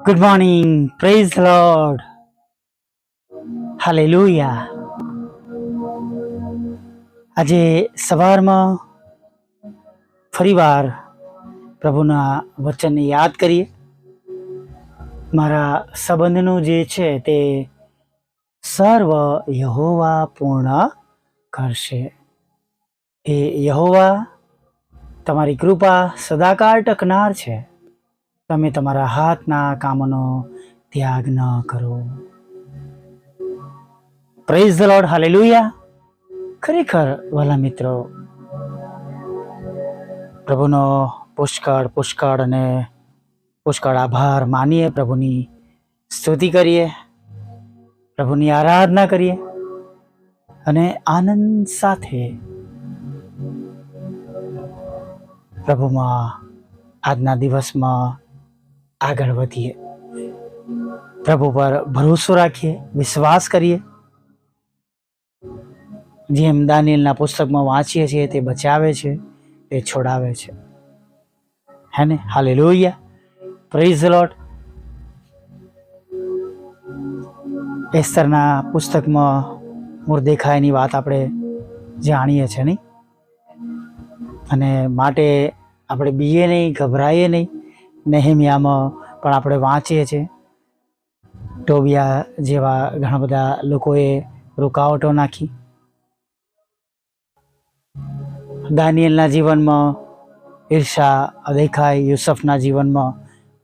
Good morning, praise the lord, hallelujah. આજે સવારમાં ફરીવાર પ્રભુના વચનને યાદ કરીએ. મારા સંબંધનું જે છે તે સર્વ યહોવા પૂર્ણ કરશે. એ યહોવા તમારી કૃપા સદાકાળ ટકનાર છે. તમે તમારા હાથના કામનો ત્યાગ ન કરો. Praise the lord, hallelujah. ખરેખર વાલા મિત્રો, પ્રભુનો પુષ્કળ અને પુષ્કળ આભાર માનીએ, પ્રભુની સ્તુતિ કરીએ, પ્રભુની આરાધના કરીએ અને આનંદ સાથે પ્રભુમાં આજના દિવસમાં આગળ વધીએ. પ્રભુ પર ભરોસો રાખીએ, વિશ્વાસ કરીએ. જેમ દાનિયેલના પુસ્તકમાં વાંચીએ છીએ, તે બચાવે છે, તે છોડાવે છે. હે ને? Hallelujah, praise the Lord. એસ્તરના પુસ્તકમાં મોર્દેખાઈની વાત આપણે જાણીએ છીએ, નહીં? અને માટે આપણે બીએ નહીં, ગભરાઈએ નહીં. નેહેમિયામાં પણ આપણે વાંચીએ છીએ, ટોબિયા જેવા ઘણા બધા લોકોએ રૂકાવટો નાખી. દાનિયેલના જીવનમાં ઈર્ષા દેખાઈ, યુસફના જીવનમાં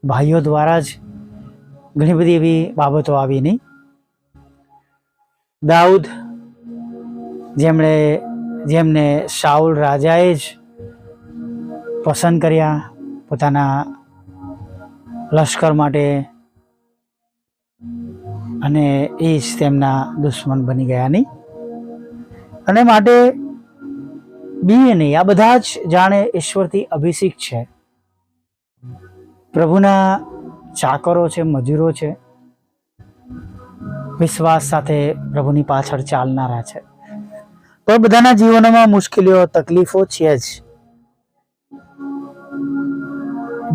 ભાઈઓ દ્વારા જ ઘણી બધી એવી બાબતો આવી, નહીં? દાઉદ જેમને શાઉલ રાજાએ જ પસંદ કર્યા પોતાના લશ્કર માટે, અને એ જ તેમના દુશ્મન બની ગયા, નહીં? અને માટે બીએ નહીં, આ બધા જ જાણે ઈશ્વરથી અભિષિક્ત છે, પ્રભુના ચાકરો છે, મજૂરો છે, વિશ્વાસ સાથે પ્રભુની પાછળ ચાલનારા છે. તો બધાના જીવનમાં મુશ્કેલીઓ, તકલીફો છે જ.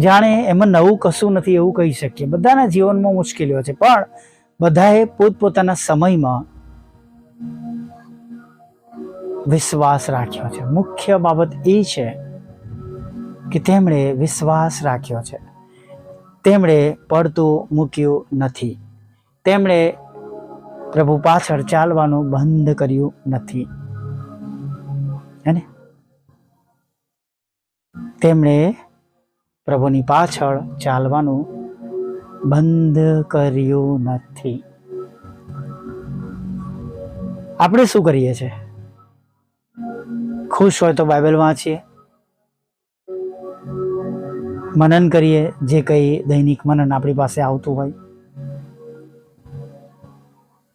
જાણે એમાં નવું કશું નથી એવું કહી શકીએ. બધાના જીવનમાં મુશ્કેલીઓ છે, પણ બધાએ પોતપોતાના સમયમાં વિશ્વાસ રાખ્યો છે. મુખ્ય બાબત એ છે કે તેમણે વિશ્વાસ રાખ્યો છે. તેમણે પડતું મૂક્યું નથી. તેમણે પ્રભુ પાછળ ચાલવાનું બંધ કર્યું નથી. હે ને? તેમણે પ્રભુની પાછળ ચાલવાનું બંધ કર્યું નથી. આપણે શું કરીએ છીએ? ખુશ હોય તો બાઇબલ વાંચીએ, મનન કરીએ, જે કંઈ દૈનિક મનન આપણી પાસે આવતું હોય,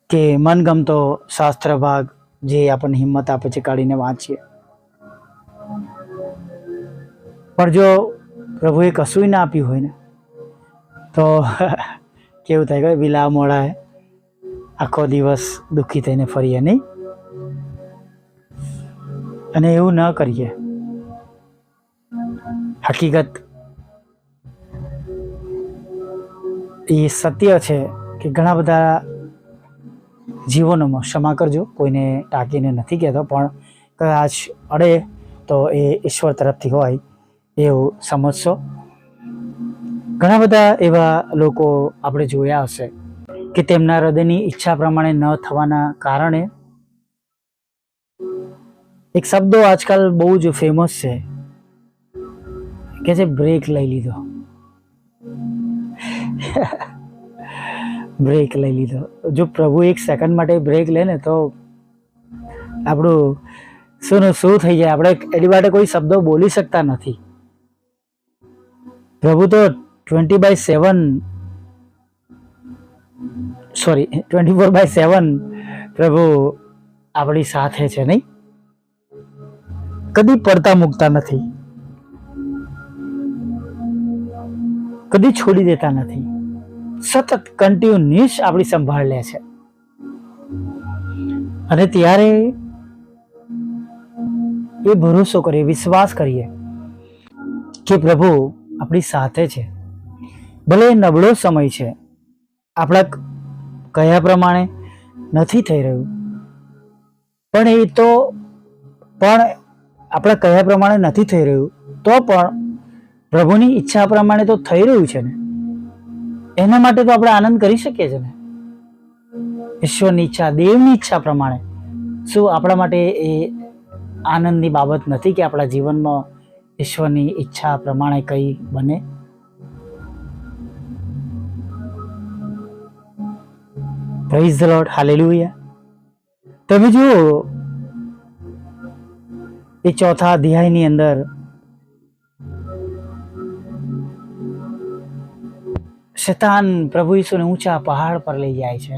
કે મનગમતો શાસ્ત્ર ભાગ જે આપણને હિંમત આપે છે કાઢીને વાંચીએ. પણ જો પ્રભુએ કશું ના આપ્યું હોય ને, તો કેવું થાય કે વિલા મોડાએ આખો દિવસ દુઃખી થઈને ફરીએ, નહીં? અને એવું ન કરીએ. હકીકત એ સત્ય છે કે ઘણા બધા જીવનોમાં, ક્ષમા કરજો, કોઈને ટાંકીને નથી કહેતો, પણ કદાચ અડે તો એ ઈશ્વર તરફથી હોય એવું સમજશો. ઘણા બધા એવા લોકો આપણે જોયા હશે કે તેમના હૃદયની ઈચ્છા પ્રમાણે ન થવાના કારણે એક શબ્દો આજકાલ બહુ જ ફેમસ છે, કે છે બ્રેક લઈ લીધો. બ્રેક લઈ લીધો. જો પ્રભુ એક સેકન્ડ માટે બ્રેક લે ને તો આપણું શું થઈ જાય. આપણે એની માટે કોઈ શબ્દો બોલી શકતા નથી. પ્રભુ તો 24/7 પ્રભુ આપણી સાથે છે, નહીં? કદી પડતા મૂકતા નથી, કદી છોડી દેતા નથી. સતત કન્ટિન્યુઅસ આપણી સંભાળ લે છે. અને ત્યારે એ ભરોસો કરીએ, વિશ્વાસ કરીએ કે પ્રભુ આપણી સાથે છે. ભલે નબળો સમય છે, આપણા કયા પ્રમાણે નથી થઈ રહ્યું, પણ આપણા કયા પ્રમાણે નથી થઈ રહ્યું તો પણ પ્રભુની ઈચ્છા પ્રમાણે તો થઈ રહ્યું છે ને, એના માટે તો આપણે આનંદ કરી શકીએ છીએ ને. ઈશ્વરની ઈચ્છા, દેવની ઈચ્છા પ્રમાણે શું આપણા માટે એ આનંદની બાબત નથી કે આપણા જીવનમાં ઈશ્વરની ઈચ્છા પ્રમાણે કંઈ બને? Praise the lord, hallelujah. તમે જુઓ એ 4થા અધ્યાયની અંદર શૈતાન પ્રભુ ઈસુને ઊંચા પહાડ પર લઈ જાય છે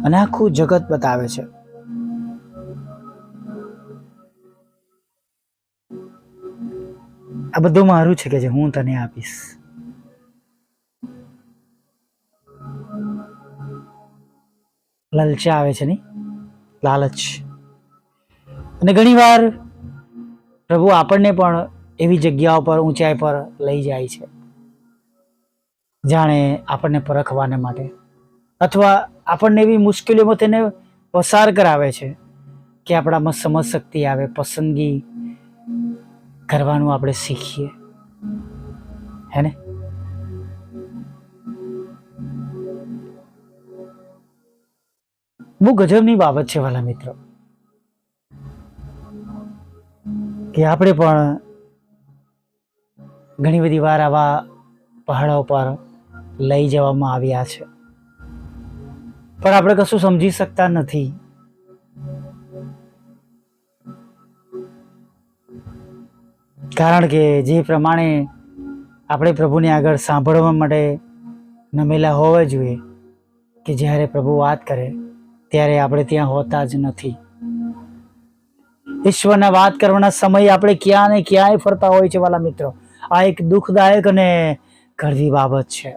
અને આખું જગત બતાવે છે. આ બધું મારું છે કે જે હું તને આપીશ. લલચાવે છે નહીં, લાલચ. અને ઘણી વાર પ્રભુ આપણને પણ એવી જગ્યાઓ પર, ઊંચાઈ પર લઈ જાય છે, જાણે આપણને પરખવાને માટે, અથવા આપણને એવી મુશ્કેલીઓમાં તેને પસાર કરાવે છે કે આપણામાં સમજ શક્તિ આવે, પસંદગી કરવાનું આપણે શીખીએ, હે ને? બહુ ગજબની બાબત છે વાલા મિત્રો, કે આપણે પણ ઘણી બધી વાર આવા પહાડો પર લઈ જવામાં આવ્યા છે, પણ આપણે કશું સમજી શકતા નથી. કારણ કે જે પ્રમાણે આપણે પ્રભુને આગળ સાંભળવા માટે નમેલા હોવા જોઈએ, કે જ્યારે પ્રભુ વાત કરે ત્યારે આપણે ત્યાં હોતા જ નથી. ઈશ્વરના વાત કરવાના સમયે આપણે ક્યાં ને ક્યાંય ફરતા હોય છે વાલા મિત્રો. આ એક દુઃખદાયક અને કડવી બાબત છે.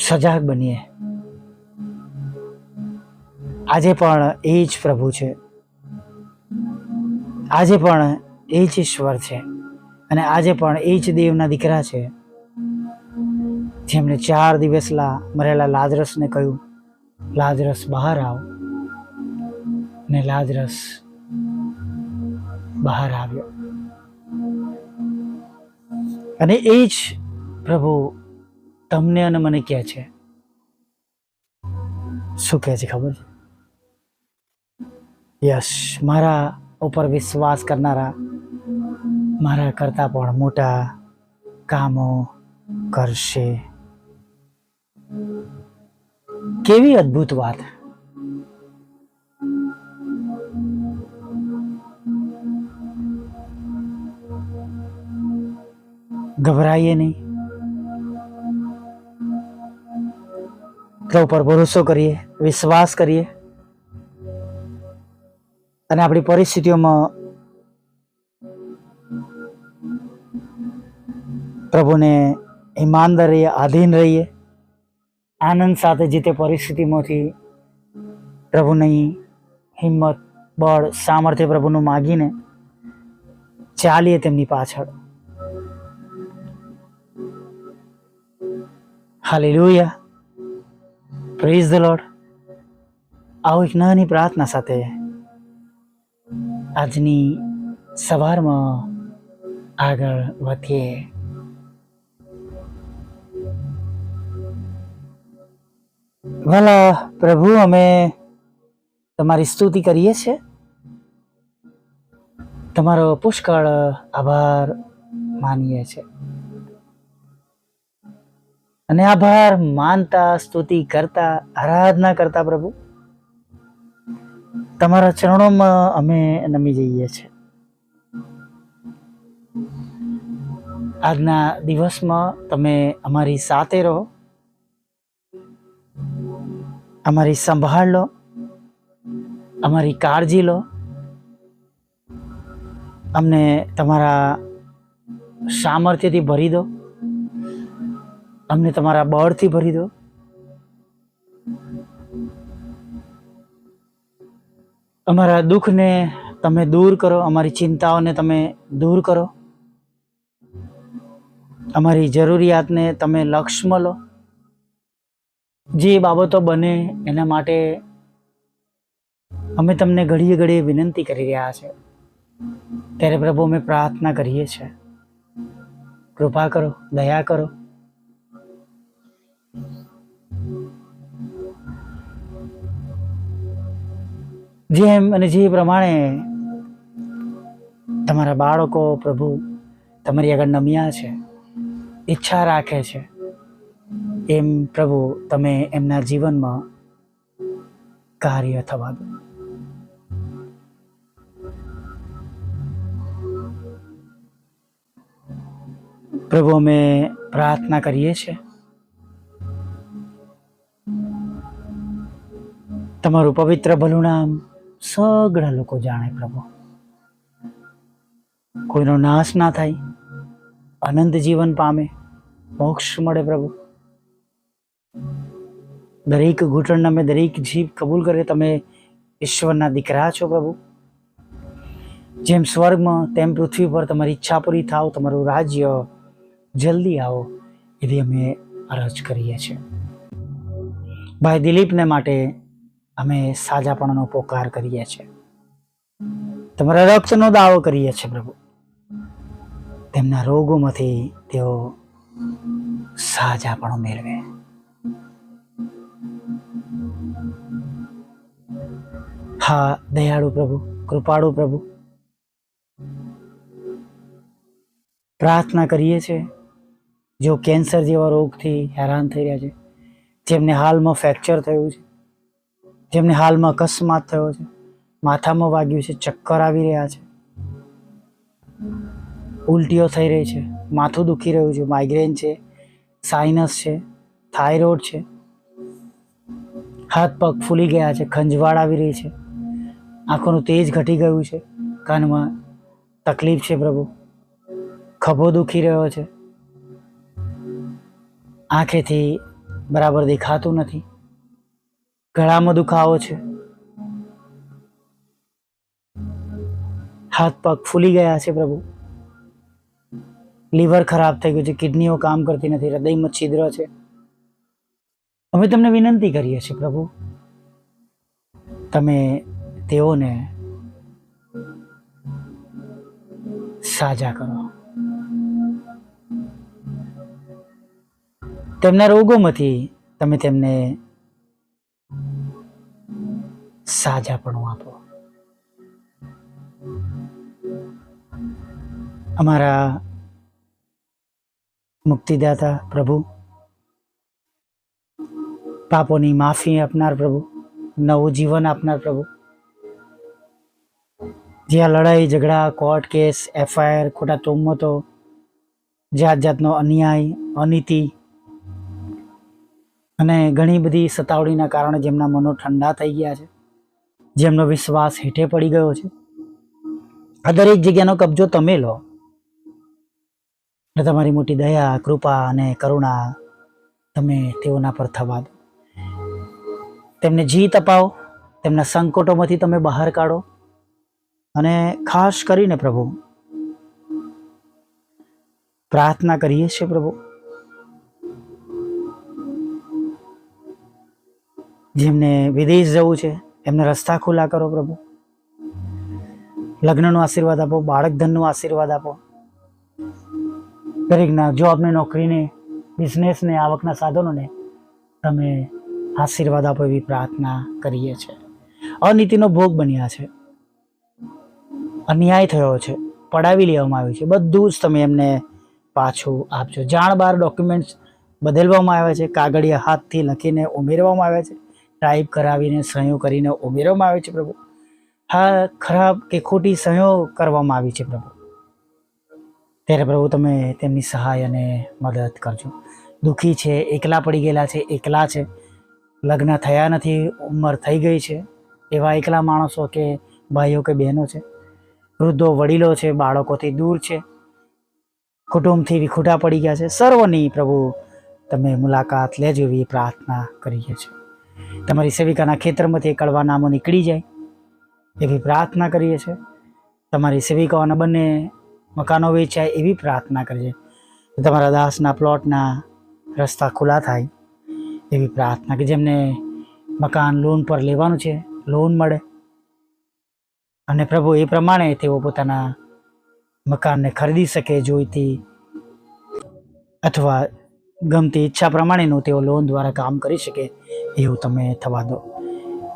સજાગ બનીએ. આજે પણ એ જ પ્રભુ છે, આજે પણ એ જ ઈશ્વર છે, અને આજે પણ એ જ દેવના દીકરા છે, જેમણે 4 દિવસ મરેલા લાજરસને કહ્યું, લાજરસ બહાર આવ, ને લાજરસ બહાર આવ્યો. અને એ જ પ્રભુ તમને અને મને કહે છે. શું કહે છે ખબર છે? યસ, મારા ઉપર વિશ્વાસ કરનારા મારા કરતા પણ મોટા કામો કરશે. કેવી અદ્ભુત વાત! ગભરાઈએ નહીં, પ્રભુ પર ભરોસો કરીએ, વિશ્વાસ કરીએ, અને આપણી પરિસ્થિતિઓમાં પ્રભુને ઈમાનદાર રહીએ, આધીન રહીએ, આનંદ સાથે જે તે પરિસ્થિતિમાંથી પ્રભુની હિંમત, બળ, સામર્થ્ય પ્રભુનું માગીને ચાલીએ તેમની પાછળ. Hallelujah, praise the lord. આવો એક નાની પ્રાર્થના સાથે આજની સવારમાં આગળ વધીએ. ભલા પ્રભુ, અમે તમારી સ્તુતિ કરીએ છીએ, તમારો પુષ્કળ આભાર માનીએ છીએ, અને આભાર માનતા, સ્તુતિ કરતા, આરાધના કરતા પ્રભુ તમારા ચરણોમાં અમે નમી જઈએ છીએ. આજના દિવસમાં તમે અમારી સાથે રહો, અમારી સંભાળ લો, અમારી કાળજી લો, અમને તમારા સામર્થ્યથી ભરી દો, અમને તમારા બળથી ભરી દો. અમારા દુઃખને તમે દૂર કરો, અમારી ચિંતાઓને તમે દૂર કરો, અમારી જરૂરિયાતને તમે લક્ષ્યમાં લો. જે બાબતો બને એના માટે અમે તમને ઘડીએ ઘડીએ વિનંતી કરી રહ્યા છે. ત્યારે પ્રભુ અમે પ્રાર્થના કરીએ છીએ, કૃપા કરો, દયા કરો. જેમ અને જે પ્રમાણે તમારા બાળકો પ્રભુ તમારી આગળ નમ્યા છે, ઈચ્છા રાખે છે, એમ પ્રભુ તમે એમના જીવનમાં કાર્ય થવા દો. પ્રભુ અમે પ્રાર્થના કરીએ છીએ, તમારું પવિત્ર ભલું નામ સગળા લોકો જાણે પ્રભુ. કોઈનો નાશ ના થાય, અનંત જીવન પામે, મોક્ષ મળે પ્રભુ. દરેક ઘૂંટણ અમે દરેક જીભ કબૂલ કરે તમે ઈશ્વરના દીકરા છો પ્રભુ. જેમ સ્વર્ગમાં તેમ પૃથ્વી પર તમારી ઈચ્છા પૂરી થાવ, તમારું રાજ્ય જલ્દી આવો, એવી અમે અરજ કરીએ છીએ. ભાઈ દિલીપને માટે અમે સાજાપણાનો પોકાર કરીએ છીએ, તમારા રક્તનો દાવો કરીએ છીએ પ્રભુ. તેમના રોગોમાંથી તેઓ સાજાપણો મેળવે. હા દયાળુ પ્રભુ, કૃપાળુ પ્રભુ, પ્રાર્થના કરીએ છીએ જો કેન્સર જેવા રોગથી હેરાન થઈ રહ્યા છે, જેમને હાલમાં ફ્રેક્ચર થયું છે, જેમને હાલમાં અકસ્માત થયો છે, માથામાં વાગ્યું છે, ચક્કર આવી રહ્યા છે, ઉલટીઓ થઈ રહી છે, માથું દુખી રહ્યું છે, માઇગ્રેન છે, સાઇનસ છે, થાઇરોઇડ છે, હાથ પગ ફૂલી ગયા છે, ખંજવાળ આવી રહી છે, આંખોનું તેજ ઘટી ગયું છે, કાનમાં તકલીફ છે પ્રભુ, ખભો દુખી રહ્યો છે, આંખેથી બરાબર દેખાતું નથી, ગળામાં દુખાવો છે, હાથ પગ ફૂલી ગયા છે પ્રભુ, લીવર ખરાબ થઈ ગયું છે, કિડનીઓ કામ કરતી નથી, હૃદયમાં છિદ્ર છે. અમે તમને વિનંતી કરીએ છીએ પ્રભુ, તમે તેઓને સાજા કરો, તેમના રોગોમાંથી તમે તેમને સાજાપણું આપો. અમારા મુક્તિદાતા પ્રભુ, પાપોની માફી આપનાર પ્રભુ, નવું જીવન આપનાર પ્રભુ, જ્યાં લડાઈ ઝઘડા, કોર્ટ કેસ, એફઆઈઆર, ખોટા તોમતો, જાત જાતનો અન્યાય, અનીતિ અને ઘણી બધી સતાવણીના કારણે જેમના મનો ઠંડા થઈ ગયા છે, જેમનો વિશ્વાસ હેઠે પડી ગયો છે, આ દરેક જગ્યાનો કબજો તમે લો. અને તમારી મોટી દયા, કૃપા અને કરુણા તમે તેઓના પર થવા દો. તેમને જીત અપાવો, તેમના સંકટોમાંથી તમે બહાર કાઢો. અને ખાસ કરીને પ્રભુ પ્રાર્થના કરીએ છીએ પ્રભુ, જેમને વિદેશ જવું છે એમને રસ્તા ખુલ્લા કરો પ્રભુ. લગ્નનો આશીર્વાદ આપો, બાળક ધનનો આશીર્વાદ આપો, દરેકના જોબને, નોકરીને, બિઝનેસને, આવકના સાધનોને તમે આશીર્વાદ આપો એવી પ્રાર્થના કરીએ છીએ. અનીતિનો ભોગ બન્યા છે, અન્યાય થયો છે, પડાવી લેવામાં આવ્યું છે, બધું જ તમે એમને પાછું આપજો. જાણ બહાર ડોક્યુમેન્ટ્સ બદલવામાં આવ્યા છે, કાગળિયા હાથથી લખીને ઉમેરવામાં આવ્યા છે, ટાઈપ કરાવીને સહીઓ કરીને ઉમેરવામાં આવે છે પ્રભુ. હા ખરાબ કે ખોટી સહીઓ કરવામાં આવી છે પ્રભુ, ત્યારે પ્રભુ તમે તેમની સહાય અને મદદ કરજો. દુઃખી છે, એકલા પડી ગયેલા છે, એકલા છે, લગ્ન થયા નથી, ઉંમર થઈ ગઈ છે, એવા એકલા માણસો કે ભાઈઓ કે બહેનો છે, વૃદ્ધો, વડીલો છે, બાળકોથી દૂર છે, કુટુંબથી વિખૂટા પડી ગયા છે, સર્વની પ્રભુ તમે મુલાકાત લેજો એવી પ્રાર્થના કરીએ છીએ. તમારી સેવિકાના ખેતરમાંથી કડવા નામો નીકળી જાય, એવી પ્રાર્થના કરીએ છીએ. તમારી સેવિકાઓના બંને મકાનો વેચાય એવી પ્રાર્થના કરીએ. તમારા દાસના પ્લોટના રસ્તા ખુલ્લા થાય એવી પ્રાર્થના, કે જેમને મકાન લોન પર લેવાનું છે લોન મળે, અને પ્રભુ એ પ્રમાણે તેઓ પોતાના મકાનને ખરીદી શકે, જોઈતી અથવા ગમતી ઈચ્છા પ્રમાણેનું તેઓ લોન દ્વારા કામ કરી શકે એવું તમે થવા દો.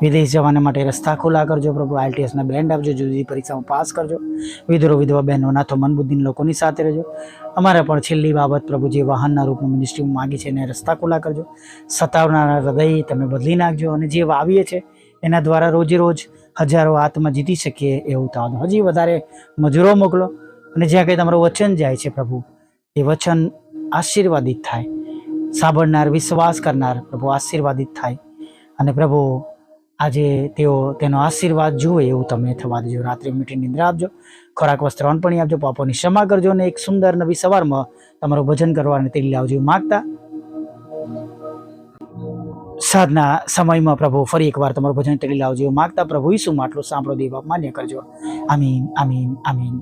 વિદેશ જવાના માટે રસ્તા ખુલ્લા કરજો પ્રભુ. IELTSના બેન્ડ આપજો, જુદી પરીક્ષામાં પાસ કરજો. વિધરો વિધવા બહેનો, નાથો, મન બુદ્ધિના લોકોની સાથે રહેજો. અમારે પણ છેલ્લી બાબત પ્રભુ, જે વાહનના રૂપમાં મિનિસ્ટ્રી માગી છે એને રસ્તા ખુલ્લા કરજો. સતાવનારા હૃદય તમે બદલી નાખજો, અને જે વાવીએ છે એના દ્વારા રોજે રોજ હજારો આત્મા જીતી શકીએ એવું થવા દો. હજી વધારે મજૂરો મોકલો, અને જ્યાં કંઈ તમારું વચન જાય છે પ્રભુ, એ વચન આશીર્વાદિત થાય. સાંભળનાર, વિશ્વાસ કરનાર પ્રભુ આશીર્વાદિત થાય, અને પ્રભુ આજે તેઓ તેનો આશીર્વાદ જુએ એવું તમે થવા દેજો. રાત્રે મીઠી નિંદ્રા આપજો, ખોરાક વસ્ત્ર અર્પણી આપજો, પાપોની ક્ષમા કરજો, અને એક સુંદર નવી સવારમાં તમારું ભજન કરવાને તેડી લાવજો માગતા સાધના સમયમાં પ્રભુ ફરી એકવાર તમારું ભજન તેડી લાવજો માગતા પ્રભુ ઈસુમાં આટલું સાંભળો, દેવ માન્ય કરજો. આમીન, આમીન, આમીન.